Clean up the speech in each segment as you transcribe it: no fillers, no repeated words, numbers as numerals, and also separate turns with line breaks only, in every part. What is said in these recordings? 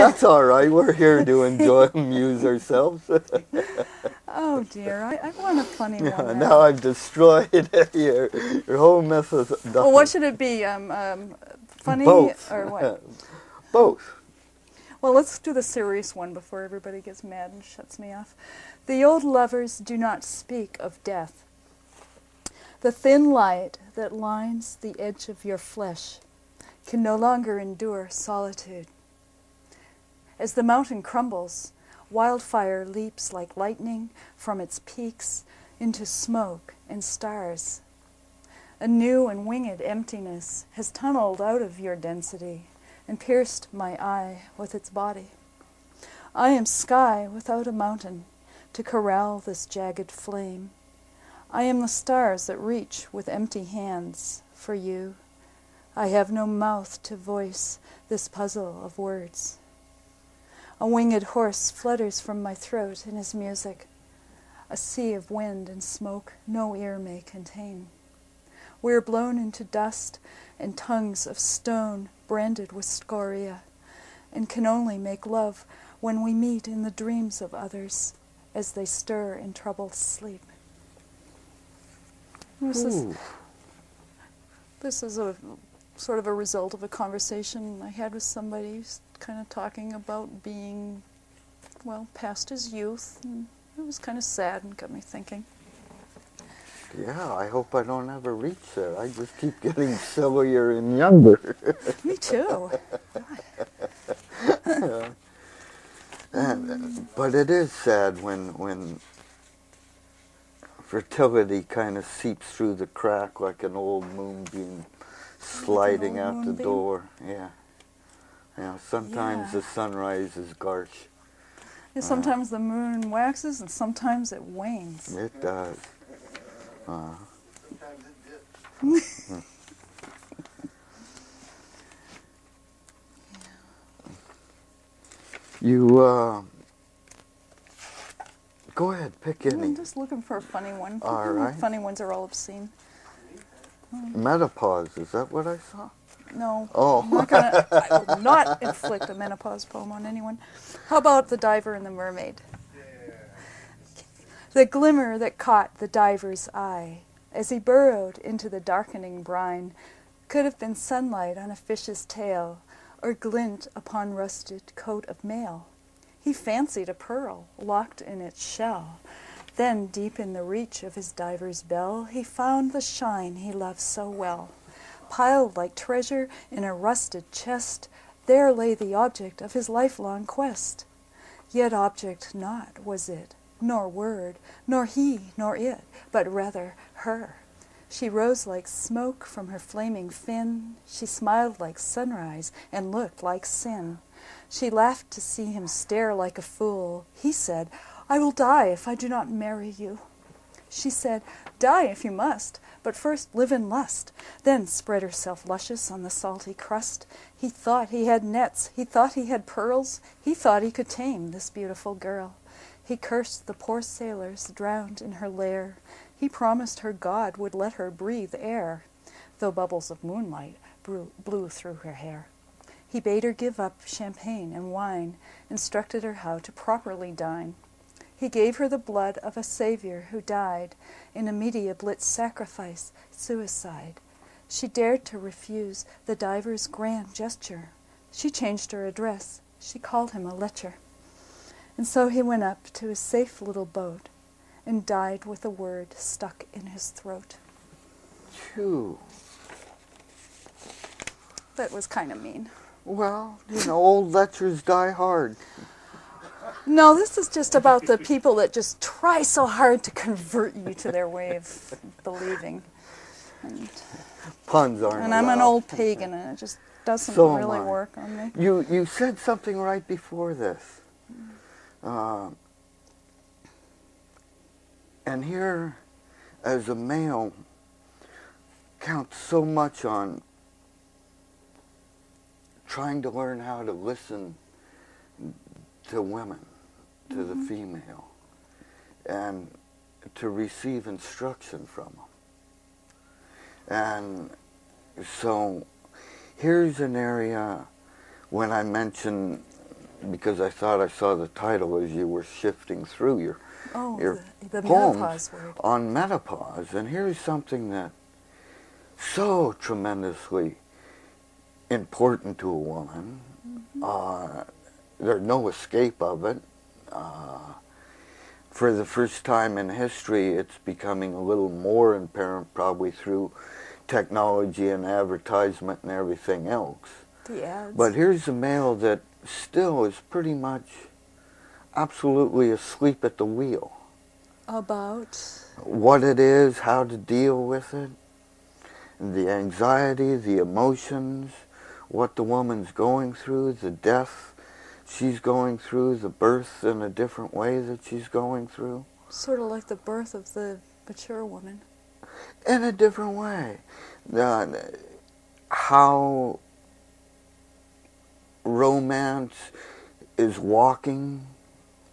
That's all right. We're here to enjoy, amuse ourselves.
Oh dear, I want a funny one now.
Now I've destroyed your whole methodology.
Well, what should it be? Funny
Both.
or what?
Both.
Well, let's do the serious one before everybody gets mad and shuts me off. The old lovers do not speak of death. The thin light that lines the edge of your flesh can no longer endure solitude. As the mountain crumbles, wildfire leaps like lightning from its peaks into smoke and stars. A new and winged emptiness has tunneled out of your density and pierced my eye with its body. I am sky without a mountain to corral this jagged flame. I am the stars that reach with empty hands for you. I have no mouth to voice this puzzle of words. A winged horse flutters from my throat in his music, a sea of wind and smoke no ear may contain. We are blown into dust and tongues of stone branded with scoria, and can only make love when we meet in the dreams of others as they stir in troubled sleep. This is a sort of a result of a conversation I had with somebody kind of talking about being, well, past his youth, and it was kind of sad and got me thinking.
Yeah, I hope I don't ever reach there. I just keep getting sillier and younger.
Me too.
But it is sad when fertility kind of seeps through the crack like an old moonbeam sliding
Like
out the door. Yeah. Yeah, sometimes the sunrise is harsh.
And sometimes the moon waxes and sometimes it wanes.
It does.
Sometimes it dips.
You, go ahead, pick any.
I'm just looking for a funny one.
All right.
Funny ones are all obscene.
Menopause, is that what I saw?
No.
Oh.
I will not inflict a menopause poem on anyone. How about The Diver and the Mermaid?
Yeah.
The glimmer that caught the diver's eye as he burrowed into the darkening brine could have been sunlight on a fish's tail or glint upon rusted coat of mail. He fancied a pearl locked in its shell. Then, deep in the reach of his diver's bell, he found the shine he loved so well. Piled like treasure in a rusted chest, there lay the object of his lifelong quest. Yet object not was it, nor word, nor he, nor it, but rather her. She rose like smoke from her flaming fin, she smiled like sunrise and looked like sin. She laughed to see him stare like a fool. He said, "I will die if I do not marry you." She said, "Die if you must, but first live in lust." Then spread herself luscious on the salty crust. He thought he had nets, he thought he had pearls, he thought he could tame this beautiful girl. He cursed the poor sailors drowned in her lair. He promised her God would let her breathe air, though bubbles of moonlight blew through her hair. He bade her give up champagne and wine, instructed her how to properly dine. He gave her the blood of a Savior who died in a media blitz sacrifice, suicide. She dared to refuse the diver's grand gesture. She changed her address. She called him a lecher. And so he went up to his safe little boat and died with a word stuck in his throat.
Phew.
That was kind of mean.
Well, you know, old lechers die hard.
No, this is just about the people that just try so hard to convert you to their way of believing. And
Puns aren't
I'm an
allowed.
old pagan, and it just doesn't
So am
really
I.
work on me.
You said something right before this. And here, as a male, counts so much on trying to learn how to listen to women, to the female, and to receive instruction from them. And so here's an area when I mention because I thought I saw the title as you were shifting through your
the
poems
menopause word.
on menopause. And here's something that so tremendously important to a woman. There's no escape of it. For the first time in history, it's becoming a little more apparent, probably through technology and advertisement and everything else.
The ads.
But here's a male that still is pretty much absolutely asleep at the wheel.
About?
What it is, how to deal with it, the anxiety, the emotions, what the woman's going through, the death she's going through, the birth in a different way that she's going through.
Sort of like the birth of the mature woman.
In a different way. How romance is walking,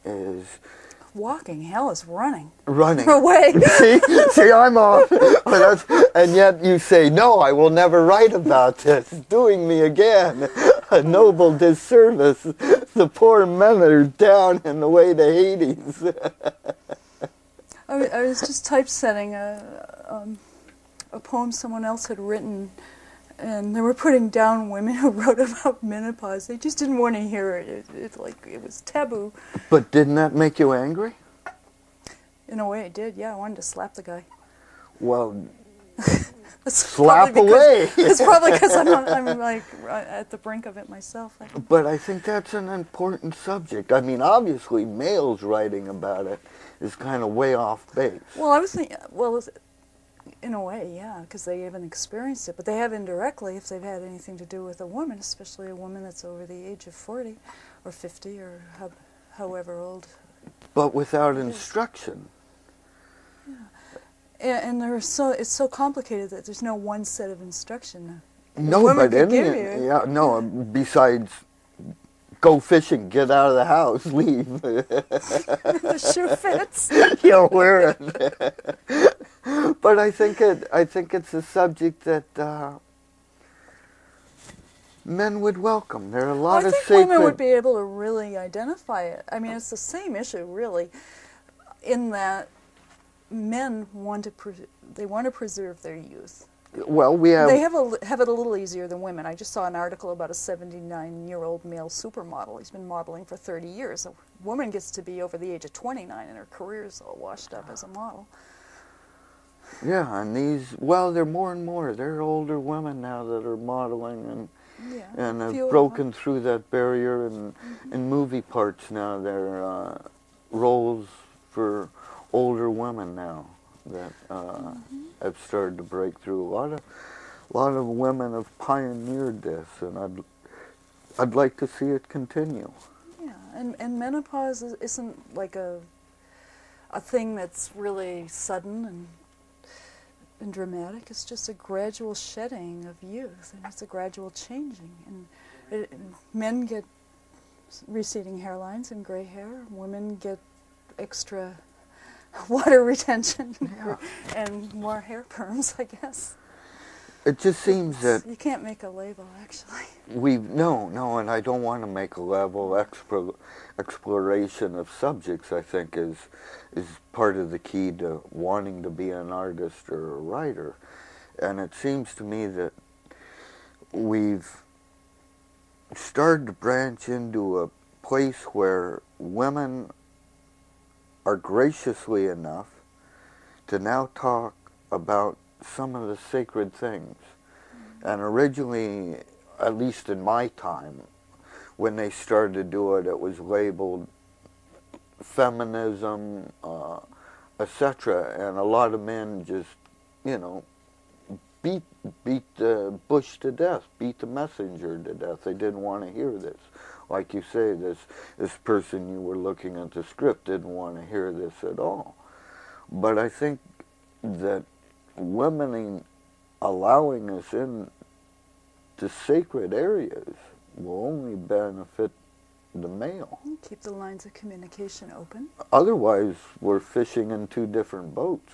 is...
Walking, hell is running.
Running.
Away.
see, I'm off. And yet you say, no, I will never write about this. Doing me again a noble disservice. The poor men are down in the way to Hades.
I was just typesetting a poem someone else had written, and they were putting down women who wrote about menopause. They just didn't want to hear it. It was taboo.
But didn't that make you angry?
In a way it did, yeah. I wanted to slap the guy.
Well, slap away.
It's probably because I'm like at the brink of it myself.
But I think that's an important subject. I mean, obviously, males writing about it is kind of way off base.
Well, I was thinking, in a way, yeah, because they haven't experienced it, but they have indirectly if they've had anything to do with a woman, especially a woman that's over the age of 40 or 50 or however old.
But without instruction.
Yeah. And it's so complicated that there's no one set of instruction.
No, but besides go fishing, get out of the house, leave.
The shoe fits.
You'll wear it. But I think it's a subject that men would welcome. There are a lot of sacred...
I think women would be able to really identify it. I mean, it's the same issue, really, in that men want to preserve their youth.
Well,
they have it a little easier than women. I just saw an article about a 79-year-old male supermodel. He's been modeling for 30 years. A woman gets to be over the age of 29 and her career's all washed up as a model.
Yeah, and they're more and more. There are older women now that are modeling and have broken through that barrier, and in movie parts now there are roles for older women now that have started to break through. A lot of women have pioneered this, and I'd like to see it continue.
Yeah, and menopause isn't like a thing that's really sudden and dramatic. It's just a gradual shedding of youth, and it's a gradual changing. And men get receding hairlines and gray hair. Women get extra water retention and more hair perms, I guess.
It just seems that...
You can't make a label, actually.
No, and I don't want to make a level exploration of subjects. I think is part of the key to wanting to be an artist or a writer. And it seems to me that we've started to branch into a place where women are graciously enough to now talk about some of the sacred things. And originally, at least in my time, when they started to do it, it was labeled feminism, etc. And a lot of men just, beat the bush to death, beat the messenger to death. They didn't want to hear this. Like you say, this person you were looking at the script didn't want to hear this at all. But I think that women allowing us in to sacred areas will only benefit the male.
Keep the lines of communication open.
Otherwise, we're fishing in two different boats.